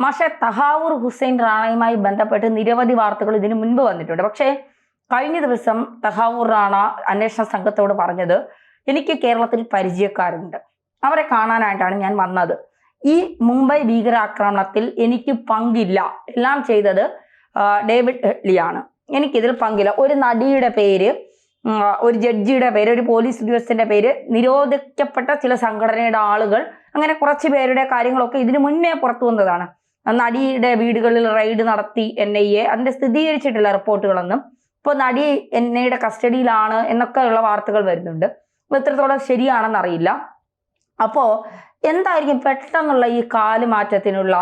പക്ഷേ തഹാവൂർ ഹുസൈൻ റാണയുമായി ബന്ധപ്പെട്ട് നിരവധി വാർത്തകൾ ഇതിനു മുൻപ് വന്നിട്ടുണ്ട്. പക്ഷേ കഴിഞ്ഞ ദിവസം തഹാവൂർ റാണ അന്വേഷണ സംഘത്തോട് പറഞ്ഞത്, എനിക്ക് കേരളത്തിൽ പരിചയക്കാരുണ്ട്, അവരെ കാണാനായിട്ടാണ് ഞാൻ വന്നത്. ഈ മുംബൈ ഭീകരാക്രമണത്തിൽ എനിക്ക് പങ്കില്ല, എല്ലാം ചെയ്തത് ഡേവിഡ് ഹെഡ്ലിയാണ്, എനിക്കിതിൽ പങ്കില്ല. ഒരു നടിയുടെ പേര്, ഒരു ജഡ്ജിയുടെ പേര്, ഒരു പോലീസ് ഉദ്യോഗസ്ഥന്റെ പേര്, നിരോധിക്കപ്പെട്ട ചില സംഘടനയുടെ ആളുകൾ, അങ്ങനെ കുറച്ച് പേരുടെ കാര്യങ്ങളൊക്കെ ഇതിനു മുന്നേ പുറത്തു വന്നതാണ്. നടിയുടെ വീടുകളിൽ റെയ്ഡ് നടത്തി NIA, അതിന്റെ സ്ഥിരീകരിച്ചിട്ടുള്ള റിപ്പോർട്ടുകളൊന്നും. ഇപ്പോൾ നടി NIAയുടെ കസ്റ്റഡിയിലാണ് എന്നൊക്കെയുള്ള വാർത്തകൾ വരുന്നുണ്ട്. എത്രത്തോളം ശരിയാണെന്നറിയില്ല. അപ്പോ എന്തായിരിക്കും പെട്ടെന്നുള്ള ഈ കാലുമാറ്റത്തിനുള്ള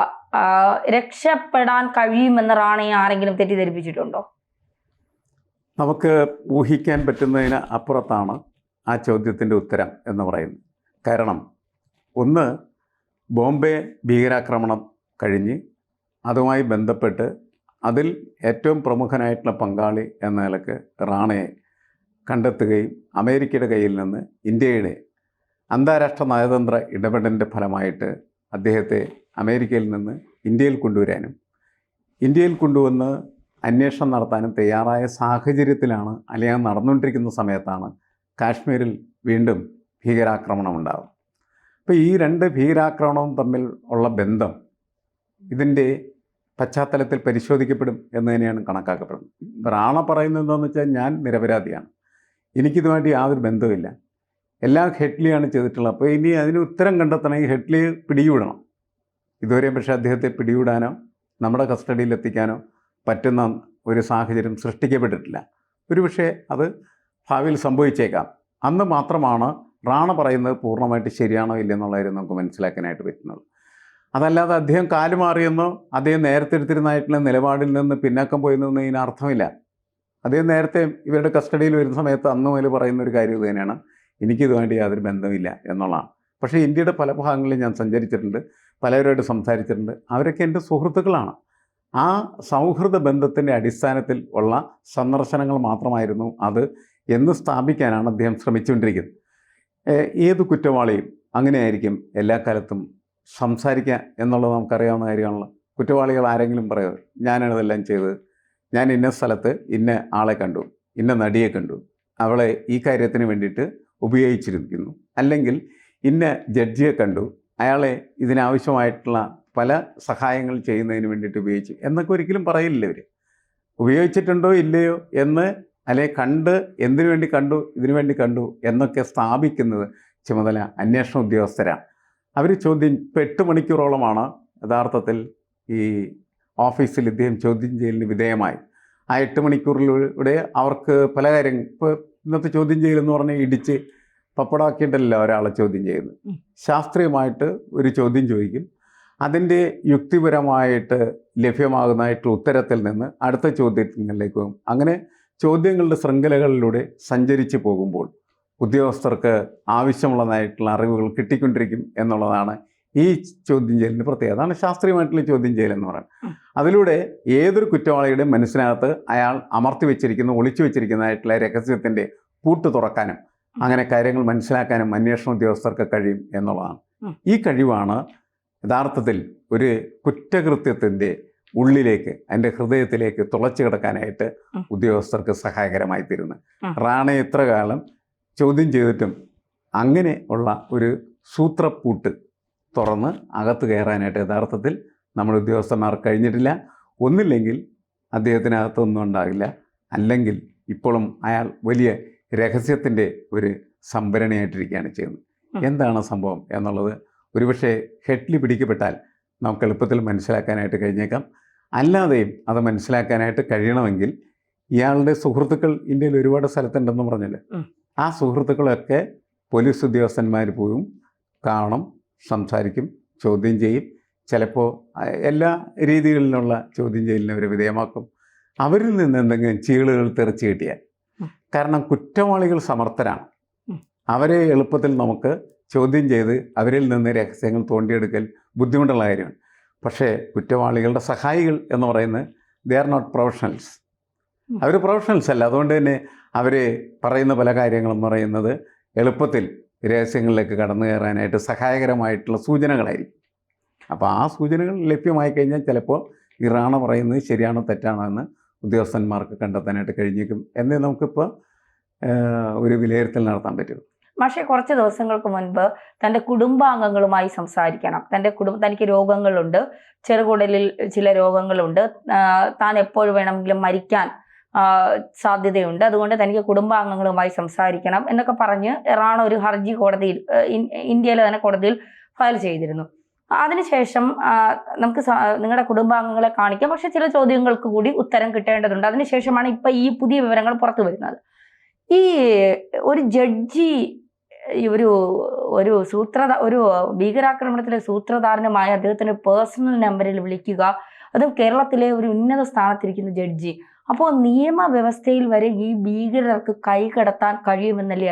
രക്ഷപ്പെടാൻ കഴിയുമെന്ന് റാണയെ ആരെങ്കിലും തെറ്റിദ്ധരിപ്പിച്ചിട്ടുണ്ടോ? നമുക്ക് ഊഹിക്കാൻ പറ്റുന്നതിന് അപ്പുറത്താണ് ആ ചോദ്യത്തിൻ്റെ ഉത്തരം എന്ന് പറയുന്നത്. കാരണം ഒന്ന്, ബോംബെ ഭീകരാക്രമണം കഴിഞ്ഞ് അതുമായി ബന്ധപ്പെട്ട് അതിൽ ഏറ്റവും പ്രമുഖനായിട്ടുള്ള പങ്കാളി എന്ന നിലക്ക് റാണയെ കണ്ടെത്തുകയും അമേരിക്കയുടെ കയ്യിൽ നിന്ന് ഇന്ത്യയുടെ അന്താരാഷ്ട്ര നയതന്ത്ര ഇടപെടലിൻ്റെ ഫലമായിട്ട് അദ്ദേഹത്തെ അമേരിക്കയിൽ നിന്ന് ഇന്ത്യയിൽ കൊണ്ടുവരാനും ഇന്ത്യയിൽ കൊണ്ടുവന്ന് അന്വേഷണം നടത്താനും തയ്യാറായ സാഹചര്യത്തിലാണ്, അല്ലെങ്കിൽ നടന്നുകൊണ്ടിരിക്കുന്ന സമയത്താണ് കാശ്മീരിൽ വീണ്ടും ഭീകരാക്രമണം ഉണ്ടാകും. അപ്പോൾ ഈ രണ്ട് ഭീകരാക്രമണവും തമ്മിൽ ഉള്ള ബന്ധം ഇതിൻ്റെ പശ്ചാത്തലത്തിൽ പരിശോധിക്കപ്പെടും എന്ന് തന്നെയാണ് കണക്കാക്കപ്പെടുന്നത്. റാണ പറയുന്നത് എന്താണെന്ന് വെച്ചാൽ, ഞാൻ നിരപരാധിയാണ്, എനിക്കിതുമായിട്ട് യാതൊരു ബന്ധവുമില്ല, എല്ലാം ഹെഡ്ലിയാണ് ചെയ്തിട്ടുള്ളത്. അപ്പോൾ ഇനി അതിന് ഉത്തരം കണ്ടെത്തണമെങ്കിൽ ഹെഡ്ലിയെ പിടികൂടണം. ഇതുവരെയും പക്ഷേ അദ്ദേഹത്തെ പിടികൂടാനോ നമ്മുടെ കസ്റ്റഡിയിൽ എത്തിക്കാനോ പറ്റുന്ന ഒരു സാഹചര്യം സൃഷ്ടിക്കപ്പെട്ടിട്ടില്ല. ഒരുപക്ഷെ അത് ഭാവിയിൽ സംഭവിച്ചേക്കാം. അന്ന് മാത്രമാണ് റാണ പറയുന്നത് പൂർണ്ണമായിട്ട് ശരിയാണോ ഇല്ലെന്നുള്ള കാര്യം നമുക്ക് മനസ്സിലാക്കാനായിട്ട് പറ്റുന്നത്. അതല്ലാതെ അദ്ദേഹം കാലുമാറിയെന്നോ അദ്ദേഹം നേരത്തെ എടുത്തിരുന്നതായിട്ടുള്ള നിലപാടിൽ നിന്ന് പിന്നാക്കം പോയെന്നൊന്നും ഇതിന് അർത്ഥമില്ല. അദ്ദേഹം നേരത്തെ ഇവരുടെ കസ്റ്റഡിയിൽ വരുന്ന സമയത്ത് അന്ന് മുതൽ പറയുന്ന ഒരു കാര്യം ഇത് തന്നെയാണ്, എനിക്കിതുമായിട്ട് യാതൊരു ബന്ധമില്ല എന്നുള്ളതാണ്. പക്ഷേ ഇന്ത്യയുടെ പല ഭാഗങ്ങളിൽ ഞാൻ സഞ്ചരിച്ചിട്ടുണ്ട്, പലവരോട് സംസാരിച്ചിട്ടുണ്ട്. അവരൊക്കെ എൻ്റെ സുഹൃത്തുക്കളാണ്. ആ സൗഹൃദ ബന്ധത്തിൻ്റെ അടിസ്ഥാനത്തിൽ ഉള്ള സന്ദർശനങ്ങൾ മാത്രമായിരുന്നു അത് എന്ന് സ്ഥാപിക്കാനാണ് അദ്ദേഹം ശ്രമിച്ചുകൊണ്ടിരിക്കുന്നത്. ഏത് കുറ്റവാളിയും അങ്ങനെയായിരിക്കും എല്ലാ കാലത്തും സംസാരിക്കുക എന്നുള്ളത് നമുക്കറിയാവുന്ന കാര്യമാണല്ലോ. കുറ്റവാളികൾ ആരെങ്കിലും പറയുക, ഞാനാണ് ഇതെല്ലാം ചെയ്തത്, ഞാൻ ഇന്ന സ്ഥലത്ത് ഇന്ന ആളെ കണ്ടു, ഇന്ന നടിയെ കണ്ടു, അവളെ ഈ കാര്യത്തിന് വേണ്ടിയിട്ട് ഉപയോഗിച്ചിരിക്കുന്നു, അല്ലെങ്കിൽ ഇന്ന ജഡ്ജിയെ കണ്ടു, അയാളെ ഇതിനാവശ്യമായിട്ടുള്ള പല സഹായങ്ങൾ ചെയ്യുന്നതിന് വേണ്ടിയിട്ട് ഉപയോഗിച്ചു എന്നൊക്കെ ഒരിക്കലും പറയില്ല. ഇവർ ഉപയോഗിച്ചിട്ടുണ്ടോ ഇല്ലയോ എന്ന്, അല്ലെ കണ്ട് എന്തിനു വേണ്ടി കണ്ടു, ഇതിനു വേണ്ടി കണ്ടു എന്നൊക്കെ സ്ഥാപിക്കുന്നത് ചുമതല അന്വേഷണ ഉദ്യോഗസ്ഥരാണ്. അവർ ചോദ്യം, ഇപ്പോൾ 8 മണിക്കൂറോളമാണ് യഥാർത്ഥത്തിൽ ഈ ഓഫീസിൽ ഇദ്ദേഹം ചോദ്യം ചെയ്യലിന് വിധേയമായി. ആ 8 മണിക്കൂറിലൂടെ അവർക്ക് പല കാര്യങ്ങൾ, ഇപ്പോൾ ഇന്നത്തെ ചോദ്യം ചെയ്യലെന്ന് പറഞ്ഞാൽ ഇടിച്ച് പപ്പടാക്കിയിട്ടല്ല ഒരാളെ ചോദ്യം ചെയ്യുന്നത്. ശാസ്ത്രീയമായിട്ട് ഒരു ചോദ്യം ചോദിക്കും, അതിൻ്റെ യുക്തിപരമായിട്ട് ലഭ്യമാകുന്നതായിട്ടുള്ള ഉത്തരത്തിൽ നിന്ന് അടുത്ത ചോദ്യങ്ങളിലേക്ക് പോകും. അങ്ങനെ ചോദ്യങ്ങളുടെ ശൃംഖലകളിലൂടെ സഞ്ചരിച്ച് പോകുമ്പോൾ ഉദ്യോഗസ്ഥർക്ക് ആവശ്യമുള്ളതായിട്ടുള്ള അറിവുകൾ കിട്ടിക്കൊണ്ടിരിക്കും എന്നുള്ളതാണ് ഈ ചോദ്യം ചെയ്യലിൻ്റെ പ്രത്യേകത. അതാണ് ശാസ്ത്രീയമായിട്ടുള്ള ചോദ്യം ചെയ്യലെന്ന് പറയുന്നത്. അതിലൂടെ ഏതൊരു കുറ്റവാളിയുടെയും മനസ്സിനകത്ത് അയാൾ അമർത്തി വെച്ചിരിക്കുന്ന, ഒളിച്ചു വെച്ചിരിക്കുന്നതായിട്ടുള്ള രഹസ്യത്തിൻ്റെ പൂട്ട് തുറക്കാനും അങ്ങനെ കാര്യങ്ങൾ മനസ്സിലാക്കാനും അന്വേഷണ ഉദ്യോഗസ്ഥർക്ക് കഴിയും എന്നുള്ളതാണ്. ഈ കഴിവാണ് യഥാർത്ഥത്തിൽ ഒരു കുറ്റകൃത്യത്തിൻ്റെ ഉള്ളിലേക്ക്, അതിൻ്റെ ഹൃദയത്തിലേക്ക് തുളച്ചു കിടക്കാനായിട്ട് ഉദ്യോഗസ്ഥർക്ക് സഹായകരമായി തീരുന്നത്. റാണ ഇത്ര കാലം ചോദ്യം ചെയ്തിട്ടും അങ്ങനെ ഉള്ള ഒരു സൂത്രപ്പൂട്ട് തുറന്ന് അകത്ത് കയറാനായിട്ട് യഥാർത്ഥത്തിൽ നമ്മുടെ ഉദ്യോഗസ്ഥന്മാർക്ക് കഴിഞ്ഞിട്ടില്ല. ഒന്നില്ലെങ്കിൽ അദ്ദേഹത്തിനകത്തൊന്നും ഉണ്ടാകില്ല, അല്ലെങ്കിൽ ഇപ്പോഴും അയാൾ വലിയ രഹസ്യത്തിൻ്റെ ഒരു സംഭരണിയായിട്ടിരിക്കുകയാണ് ചെയ്യുന്നത്. എന്താണ് സംഭവം എന്നുള്ളത് ഒരുപക്ഷെ ഹെഡ്ലി പിടിക്കപ്പെട്ടാൽ നമുക്ക് എളുപ്പത്തിൽ മനസ്സിലാക്കാനായിട്ട് കഴിഞ്ഞേക്കാം. അല്ലാതെയും അത് മനസ്സിലാക്കാനായിട്ട് കഴിയണമെങ്കിൽ ഇയാളുടെ സുഹൃത്തുക്കൾ ഇന്ത്യയിൽ ഒരുപാട് സ്ഥലത്തുണ്ടെന്ന് പറഞ്ഞല്ലോ, ആ സുഹൃത്തുക്കളൊക്കെ പോലീസ് ഉദ്യോഗസ്ഥന്മാർ പോയും കാണും, സംസാരിക്കും, ചോദ്യം ചെയ്യും. ചിലപ്പോൾ എല്ലാ രീതികളിലുള്ള ചോദ്യം ചെയ്യലിനെ അവർ വിധേയമാക്കും. അവരിൽ നിന്ന് എന്തെങ്കിലും ചീളുകൾ തെറിച്ച് കിട്ടിയാൽ, കാരണം കുറ്റവാളികൾ സമർത്ഥരാണ്, അവരെ എളുപ്പത്തിൽ നമുക്ക് ചോദ്യം ചെയ്ത് അവരിൽ നിന്ന് രഹസ്യങ്ങൾ തോണ്ടിയെടുക്കൽ ബുദ്ധിമുട്ടുള്ള കാര്യമാണ്. പക്ഷേ കുറ്റവാളികളുടെ സഹായികൾ എന്ന് പറയുന്നത് ദേ ആർ നോട്ട് പ്രൊഫഷണൽസ്. അവർ പ്രൊഫഷണൽസ് അല്ല. അതുകൊണ്ട് തന്നെ അവർ പറയുന്ന പല കാര്യങ്ങളും പറയുന്നത് എളുപ്പത്തിൽ രഹസ്യങ്ങളിലേക്ക് കടന്നു കയറാനായിട്ട് സഹായകരമായിട്ടുള്ള സൂചനകളായിരിക്കും. അപ്പോൾ ആ സൂചനകൾ ലഭ്യമായി കഴിഞ്ഞാൽ ചിലപ്പോൾ ഈ റാണ പറയുന്നത് ശരിയാണോ തെറ്റാണോ എന്ന് ഉദ്യോഗസ്ഥന്മാർക്ക് കണ്ടെത്താനായിട്ട് കഴിഞ്ഞേക്കും എന്നേ നമുക്കിപ്പോൾ ഒരു വിലയിരുത്തൽ നടത്താൻ പറ്റും. പക്ഷേ കുറച്ച് ദിവസങ്ങൾക്ക് മുൻപ് തൻ്റെ കുടുംബാംഗങ്ങളുമായി സംസാരിക്കണം, തനിക്ക് രോഗങ്ങളുണ്ട്, ചെറുകുടലിൽ ചില രോഗങ്ങളുണ്ട്, താൻ എപ്പോൾ വേണമെങ്കിലും മരിക്കാൻ സാധ്യതയുണ്ട്, അതുകൊണ്ട് തനിക്ക് കുടുംബാംഗങ്ങളുമായി സംസാരിക്കണം എന്നൊക്കെ പറഞ്ഞ് റാണ ഒരു ഹർജി കോടതിയിൽ, ഇന്ത്യയിലെ തന്നെ കോടതിയിൽ ഫയൽ ചെയ്തിരുന്നു. അതിനുശേഷം നമുക്ക് നിങ്ങളുടെ കുടുംബാംഗങ്ങളെ കാണിക്കാം, പക്ഷെ ചില ചോദ്യങ്ങൾക്ക് കൂടി ഉത്തരം കിട്ടേണ്ടതുണ്ട്. അതിനുശേഷമാണ് ഇപ്പം ഈ പുതിയ വിവരങ്ങൾ പുറത്തു വരുന്നത്. ഈ ഒരു ജഡ്ജി ഒരു ഭീകരാക്രമണത്തിലെ സൂത്രധാരനുമായ അദ്ദേഹത്തിന് പേഴ്സണൽ നമ്പറിൽ വിളിക്കുക, അതും കേരളത്തിലെ ഒരു ഉന്നത സ്ഥാനത്തിരിക്കുന്ന ജഡ്ജി. അപ്പോൾ നിയമവ്യവസ്ഥയിൽ വരെ ഈ ഭീകരർക്ക് കൈകടത്താൻ കഴിയുമെന്നല്ലേ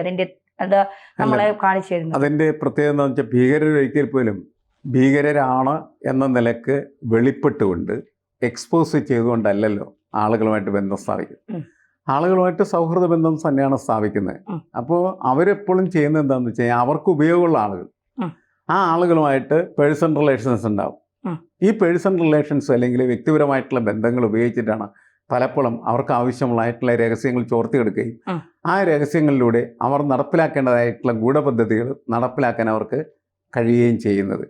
അത് നമ്മളെ കാണിച്ചു തരുന്നത്. അതിൻ്റെ പ്രത്യേകത എന്താ വെച്ചാൽ, ഭീകരരൊരിക്കൽ പോലും ഭീകരരാണ് എന്ന നിലക്ക് വെളിപ്പെട്ടുകൊണ്ട് എക്സ്പോസ് ചെയ്തുകൊണ്ടല്ലല്ലോ ആളുകളുമായിട്ട് ബന്ധം സ്ഥാപിക്കുന്നത്. ആളുകളുമായിട്ട് സൗഹൃദ ബന്ധം തന്നെയാണ് സ്ഥാപിക്കുന്നത്. അപ്പോൾ അവരെപ്പോഴും ചെയ്യുന്നത് എന്താണെന്ന് വെച്ച് കഴിഞ്ഞാൽ, അവർക്ക് ഉപയോഗമുള്ള ആളുകൾ, ആ ആളുകളുമായിട്ട് പേഴ്സണൽ റിലേഷൻസ് ഉണ്ടാവും. ഈ പേഴ്സണൽ റിലേഷൻസ് അല്ലെങ്കിൽ വ്യക്തിപരമായിട്ടുള്ള ബന്ധങ്ങൾ ഉപയോഗിച്ചിട്ടാണ് പലപ്പോഴും അവർക്ക് ആവശ്യമുള്ളതായിട്ടുള്ള രഹസ്യങ്ങൾ ചോർത്തിയെടുക്കുകയും ആ രഹസ്യങ്ങളിലൂടെ അവർ നടപ്പിലാക്കേണ്ടതായിട്ടുള്ള ഗൂഢപദ്ധതികൾ നടപ്പിലാക്കാൻ അവർക്ക് കഴിയുകയും ചെയ്യുന്നത്.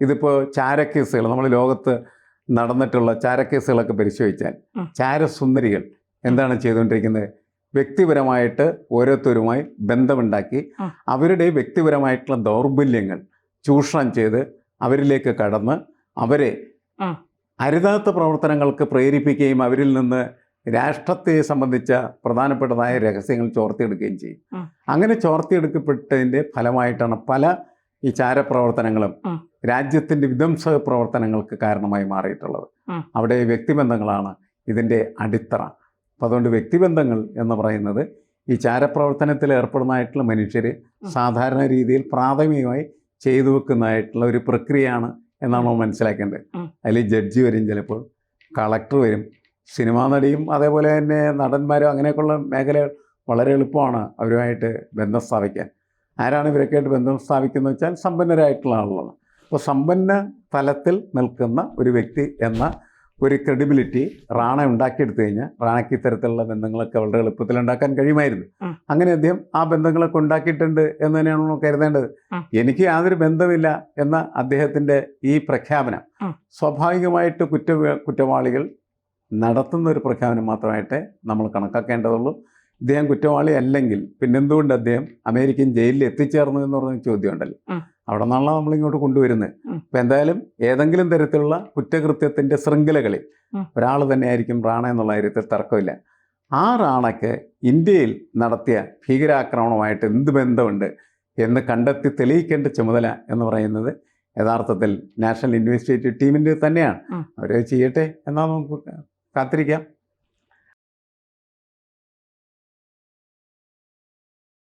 ഇതിപ്പോൾ ചാരക്കേസുകൾ, നമ്മൾ ലോകത്ത് നടന്നിട്ടുള്ള ചാരക്കേസുകളൊക്കെ പരിശോധിച്ചാൽ ചാരസുന്ദരികൾ എന്താണ് ചെയ്തുകൊണ്ടിരിക്കുന്നത്? വ്യക്തിപരമായിട്ട് ഓരോരുത്തരുമായി ബന്ധമുണ്ടാക്കി അവരുടെ വ്യക്തിപരമായിട്ടുള്ള ദൗർബല്യങ്ങൾ ചൂഷണം ചെയ്ത് അവരിലേക്ക് കടന്ന് അവരെ അരുതാത്ത പ്രവർത്തനങ്ങൾക്ക് പ്രേരിപ്പിക്കുകയും അവരിൽ നിന്ന് രാഷ്ട്രത്തെ സംബന്ധിച്ച പ്രധാനപ്പെട്ടതായ രഹസ്യങ്ങൾ ചോർത്തിയെടുക്കുകയും ചെയ്യും. അങ്ങനെ ചോർത്തിയെടുക്കപ്പെട്ടതിൻ്റെ ഫലമായിട്ടാണ് പല ഈ ചാരപ്രവർത്തനങ്ങളും രാജ്യത്തിൻ്റെ വിധ്വംസക പ്രവർത്തനങ്ങൾക്ക് കാരണമായി മാറിയിട്ടുള്ളത്. അവിടെ വ്യക്തിബന്ധങ്ങളാണ് ഇതിൻ്റെ അടിത്തറ. അപ്പം അതുകൊണ്ട് വ്യക്തിബന്ധങ്ങൾ എന്ന് പറയുന്നത് ഈ ചാരപ്രവർത്തനത്തിൽ ഏർപ്പെടുന്നതായിട്ടുള്ള മനുഷ്യർ സാധാരണ രീതിയിൽ പ്രാഥമികമായി ചെയ്തു വെക്കുന്നതായിട്ടുള്ള ഒരു പ്രക്രിയയാണ് എന്നാണ് നമ്മൾ മനസ്സിലാക്കേണ്ടത്. അതിൽ ജഡ്ജി വരും, ചിലപ്പോൾ കളക്ടർ വരും, സിനിമാ നടിയും അതേപോലെ തന്നെ നടന്മാരും, അങ്ങനെയൊക്കെയുള്ള മേഖലകൾ വളരെ എളുപ്പമാണ് അവരുമായിട്ട് ബന്ധം സ്ഥാപിക്കാൻ. ആരാണ് ഇവരൊക്കെയായിട്ട് ബന്ധം സ്ഥാപിക്കുന്നത് വെച്ചാൽ സമ്പന്നരായിട്ടുള്ള ആളുകളാണ്. അപ്പോൾ സമ്പന്ന തലത്തിൽ നിൽക്കുന്ന ഒരു വ്യക്തി എന്ന ഒരു ക്രെഡിബിലിറ്റി റാണ ഉണ്ടാക്കിയെടുത്തു കഴിഞ്ഞാൽ റാണയ്ക്ക് ഇത്തരത്തിലുള്ള ബന്ധങ്ങളൊക്കെ വളരെ എളുപ്പത്തിൽ ഉണ്ടാക്കാൻ കഴിയുമായിരുന്നു. അങ്ങനെ അദ്ദേഹം ആ ബന്ധങ്ങളൊക്കെ ഉണ്ടാക്കിയിട്ടുണ്ട് എന്ന് തന്നെയാണ് നമ്മൾ കരുതേണ്ടത്. എനിക്ക് യാതൊരു ബന്ധമില്ല എന്ന അദ്ദേഹത്തിൻ്റെ ഈ പ്രഖ്യാപനം സ്വാഭാവികമായിട്ട് കുറ്റവാളികൾ നടത്തുന്ന ഒരു പ്രഖ്യാപനം മാത്രമായിട്ട് നമ്മൾ കണക്കാക്കേണ്ടതുള്ളൂ. ഇദ്ദേഹം കുറ്റവാളി അല്ലെങ്കിൽ പിന്നെന്തുകൊണ്ട് അദ്ദേഹം അമേരിക്കൻ ജയിലിൽ എത്തിച്ചേർന്നു എന്ന് പറഞ്ഞ ചോദ്യം ഉണ്ടല്ലോ, അവിടെ നിന്നാണല്ലോ നമ്മളിങ്ങോട്ട് കൊണ്ടുവരുന്നത്. അപ്പം എന്തായാലും ഏതെങ്കിലും തരത്തിലുള്ള കുറ്റകൃത്യത്തിൻ്റെ ശൃംഖലകളിൽ ഒരാൾ തന്നെയായിരിക്കും റാണ എന്നുള്ള കാര്യത്തിൽ തർക്കമില്ല. ആ റാണയ്ക്ക് ഇന്ത്യയിൽ നടത്തിയ ഭീകരാക്രമണമായിട്ട് എന്ത് ബന്ധമുണ്ട് എന്ന് കണ്ടെത്തി തെളിയിക്കേണ്ട ചുമതല എന്ന് പറയുന്നത് യഥാർത്ഥത്തിൽ നാഷണൽ ഇൻവെസ്റ്റിഗേറ്റീവ് ടീമിൻ്റെ തന്നെയാണ്. അവർ ചെയ്യട്ടെ എന്നാൽ നമുക്ക് കാത്തിരിക്കാം.